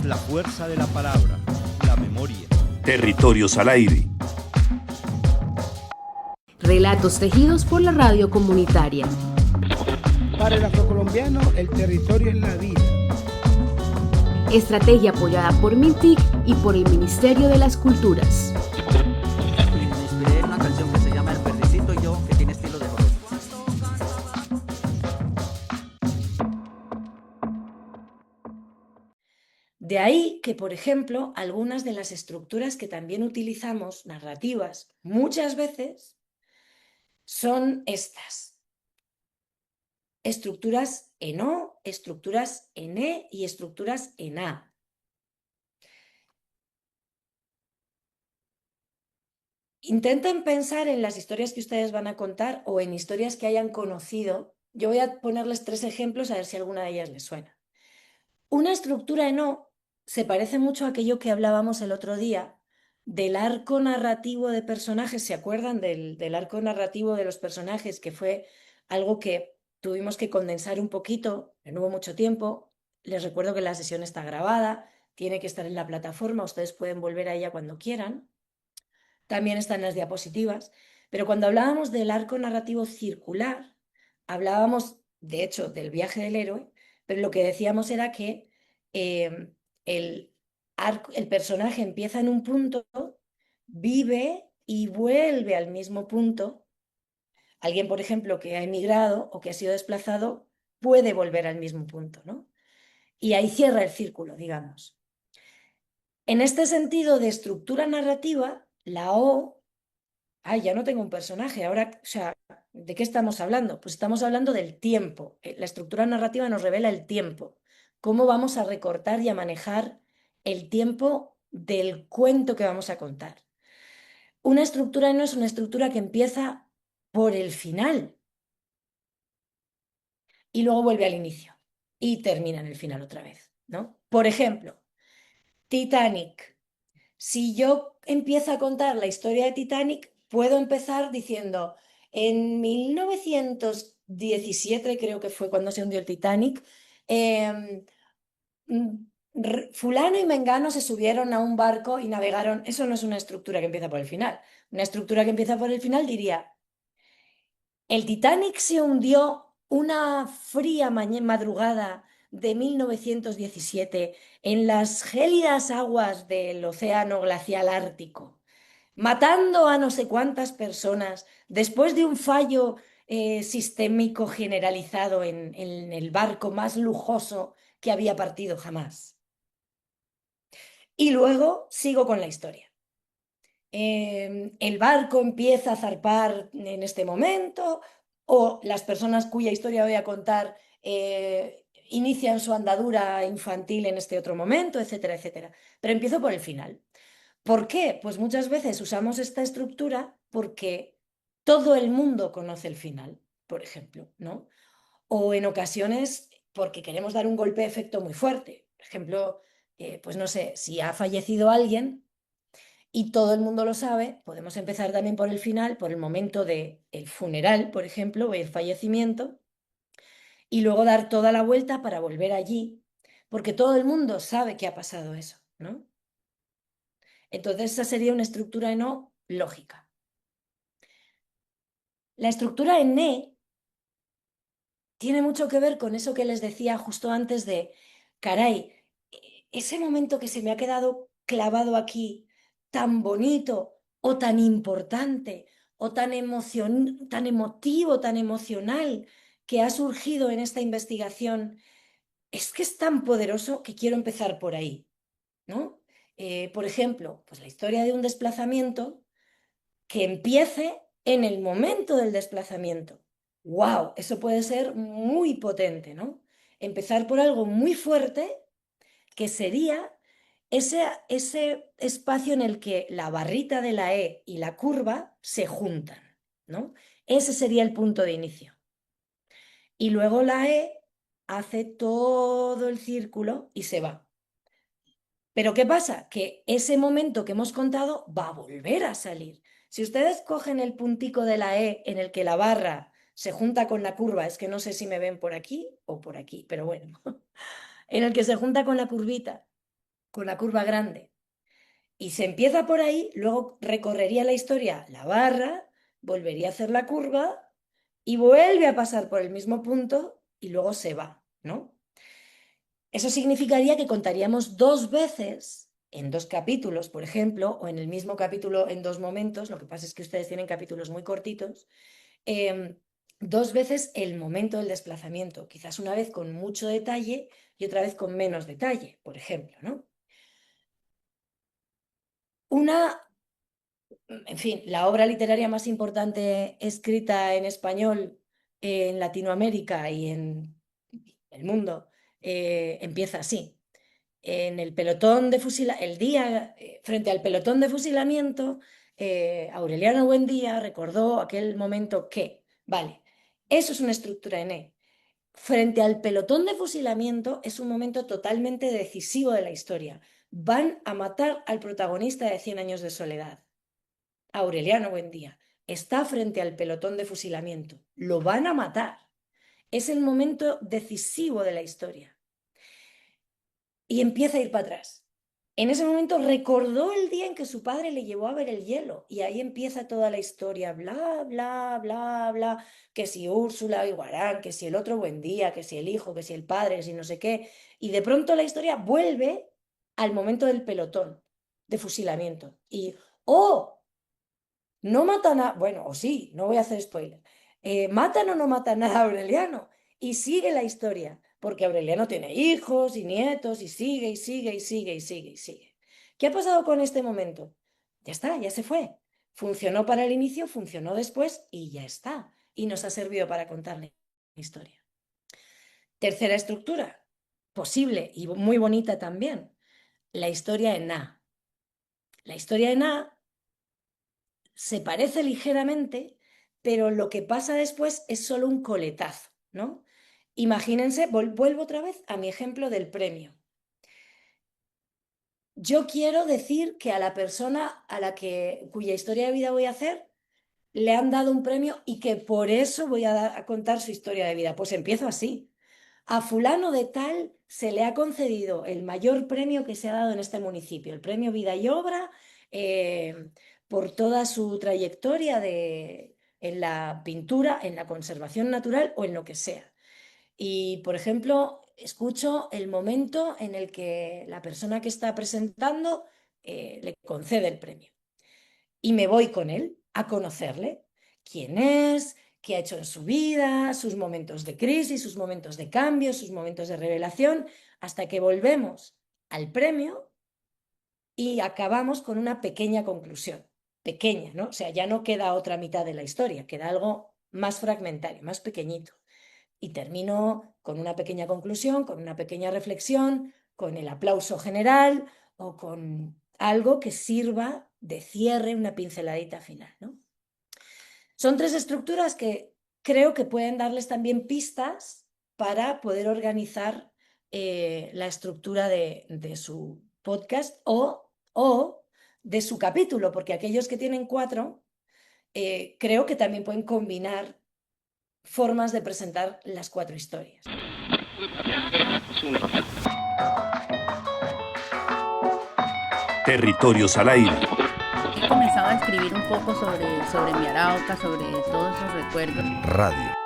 La fuerza de la palabra, la memoria. Territorios al aire. Relatos tejidos por la radio comunitaria. Para el afrocolombiano, el territorio es la vida. Estrategia apoyada por MINTIC y por el Ministerio de las Culturas. Me inspiré en una canción que se llama El Perdicito y yo, que tiene estilo de joropo. De ahí que, por ejemplo, algunas de las estructuras que también utilizamos, narrativas, muchas veces son estas. Estructuras en O, estructuras en E y estructuras en A. Intenten pensar en las historias que ustedes van a contar o en historias que hayan conocido. Yo voy a ponerles 3 ejemplos a ver si alguna de ellas les suena. Una estructura en O se parece mucho a aquello que hablábamos el otro día del arco narrativo de personajes. ¿Se acuerdan del arco narrativo de los personajes? Que fue algo que tuvimos que condensar un poquito, no hubo mucho tiempo. Les recuerdo que la sesión está grabada, tiene que estar en la plataforma, ustedes pueden volver a ella cuando quieran. También están las diapositivas. Pero cuando hablábamos del arco narrativo circular, hablábamos, de hecho, del viaje del héroe, pero lo que decíamos era que el personaje empieza en un punto, vive y vuelve al mismo punto. Alguien, por ejemplo, que ha emigrado o que ha sido desplazado, puede volver al mismo punto, ¿no? Y ahí cierra el círculo, digamos. En este sentido de estructura narrativa, la O, ya no tengo un personaje, ahora, o sea, ¿de qué estamos hablando? Pues estamos hablando del tiempo. La estructura narrativa nos revela el tiempo. Cómo vamos a recortar y a manejar el tiempo del cuento que vamos a contar. Una estructura no es una estructura que empieza por el final y luego vuelve al inicio y termina en el final otra vez, ¿no? Por ejemplo, Titanic. Si yo empiezo a contar la historia de Titanic, puedo empezar diciendo, en 1917, creo que fue cuando se hundió el Titanic, fulano y mengano se subieron a un barco y navegaron. Eso no es una estructura que empieza por el final. Una estructura que empieza por el final diría, el Titanic se hundió una fría madrugada de 1917 en las gélidas aguas del océano glacial ártico, matando a no sé cuántas personas después de un fallo sistémico generalizado en el barco más lujoso que había partido jamás. Y luego sigo con la historia. El barco empieza a zarpar en este momento, o las personas cuya historia voy a contar inician su andadura infantil en este otro momento, etcétera, etcétera. Pero empiezo por el final. ¿Por qué? Pues muchas veces usamos esta estructura porque todo el mundo conoce el final, por ejemplo, ¿no? O en ocasiones porque queremos dar un golpe de efecto muy fuerte. Por ejemplo, pues no sé, si ha fallecido alguien y todo el mundo lo sabe, podemos empezar también por el final, por el momento del funeral, por ejemplo, o el fallecimiento, y luego dar toda la vuelta para volver allí, porque todo el mundo sabe que ha pasado eso, ¿no? Entonces esa sería una estructura no lógica. La estructura en E tiene mucho que ver con eso que les decía justo antes de, caray, ese momento que se me ha quedado clavado aquí, tan bonito o tan importante o tan emotivo, tan emocional que ha surgido en esta investigación, es que es tan poderoso que quiero empezar por ahí, ¿no? Por ejemplo, pues la historia de un desplazamiento que empiece en el momento del desplazamiento. ¡Wow! Eso puede ser muy potente, ¿no? Empezar por algo muy fuerte que sería ese espacio en el que la barrita de la E y la curva se juntan, ¿no? Ese sería el punto de inicio. Y luego la E hace todo el círculo y se va. Pero ¿qué pasa? Que ese momento que hemos contado va a volver a salir. Si ustedes cogen el puntico de la E en el que la barra se junta con la curva, es que no sé si me ven por aquí o por aquí, pero bueno, en el que se junta con la curvita, con la curva grande. Y se empieza por ahí, luego recorrería la historia la barra, volvería a hacer la curva y vuelve a pasar por el mismo punto y luego se va, ¿no? Eso significaría que contaríamos 2 veces en 2 capítulos, por ejemplo, o en el mismo capítulo en 2 momentos, lo que pasa es que ustedes tienen capítulos muy cortitos, 2 veces el momento del desplazamiento, quizás una vez con mucho detalle y otra vez con menos detalle, por ejemplo, ¿no? En fin, la obra literaria más importante escrita en español en Latinoamérica y en el mundo empieza así. En el pelotón de frente al pelotón de fusilamiento, Aureliano Buendía recordó aquel momento que, vale, eso es una estructura en E. Frente al pelotón de fusilamiento es un momento totalmente decisivo de la historia. Van a matar al protagonista de 100 años de soledad. Aureliano Buendía está frente al pelotón de fusilamiento. Lo van a matar. Es el momento decisivo de la historia. Y empieza a ir para atrás. En ese momento recordó el día en que su padre le llevó a ver el hielo y ahí empieza toda la historia, bla, bla, bla, bla, que si Úrsula y Guarán, que si el otro Buendía, que si el hijo, que si el padre, que si no sé qué. Y de pronto la historia vuelve al momento del pelotón de fusilamiento. Y, ¡oh! No matan a... Bueno, o sí, no voy a hacer spoiler. Matan o no matan a Aureliano. Y sigue la historia, porque Aureliano tiene hijos y nietos y sigue y sigue y sigue y sigue y sigue. ¿Qué ha pasado con este momento? Ya está, ya se fue. Funcionó para el inicio, funcionó después y ya está. Y nos ha servido para contar la historia. Tercera estructura, posible y muy bonita también, la historia en A. La historia en A se parece ligeramente, pero lo que pasa después es solo un coletazo, ¿no? Imagínense, vuelvo otra vez a mi ejemplo del premio. Yo quiero decir que a la persona cuya historia de vida voy a hacer, le han dado un premio y que por eso voy a contar su historia de vida. Pues empiezo así. A fulano de tal se le ha concedido el mayor premio que se ha dado en este municipio, el premio Vida y Obra, por toda su trayectoria en la pintura, en la conservación natural o en lo que sea. Y, por ejemplo, escucho el momento en el que la persona que está presentando le concede el premio. Y me voy con él a conocerle. ¿Quién es? ¿Qué ha hecho en su vida? Sus momentos de crisis, sus momentos de cambio, sus momentos de revelación, hasta que volvemos al premio y acabamos con una pequeña conclusión. Pequeña, ¿no? O sea, ya no queda otra mitad de la historia, queda algo más fragmentario, más pequeñito. Y termino con una pequeña conclusión, con una pequeña reflexión, con el aplauso general o con algo que sirva de cierre, una pinceladita final, ¿no? Son 3 estructuras que creo que pueden darles también pistas para poder organizar la estructura de su podcast o de su capítulo, porque aquellos que tienen 4 creo que también pueden combinar formas de presentar las 4 historias. Territorios al aire. He comenzado a escribir un poco sobre mi Arauca, sobre todos esos recuerdos. Radio.